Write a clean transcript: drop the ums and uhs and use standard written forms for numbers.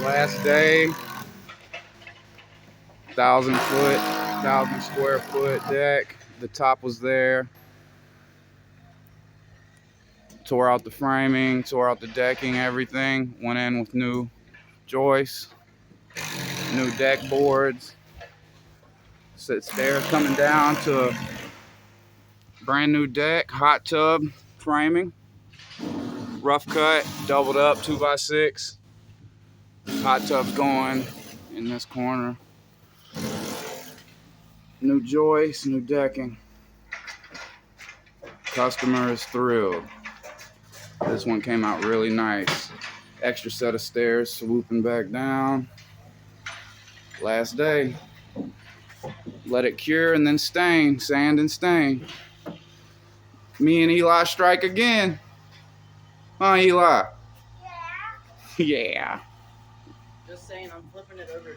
Last day, 1,000 square foot deck. The top was there. Tore out the framing, tore out the decking, everything. Went in with new joists, new deck boards. Stairs coming down to a brand new deck, hot tub framing, rough cut, doubled up 2x6. Hot tub's going in this corner. New joists, new decking. Customer is thrilled. This one came out really nice. Extra set of stairs swooping back down. Last day. Let it cure and then stain, sand and stain. Me and Eli strike again. Huh, Eli? Yeah. Yeah. Just saying, I'm flipping it over.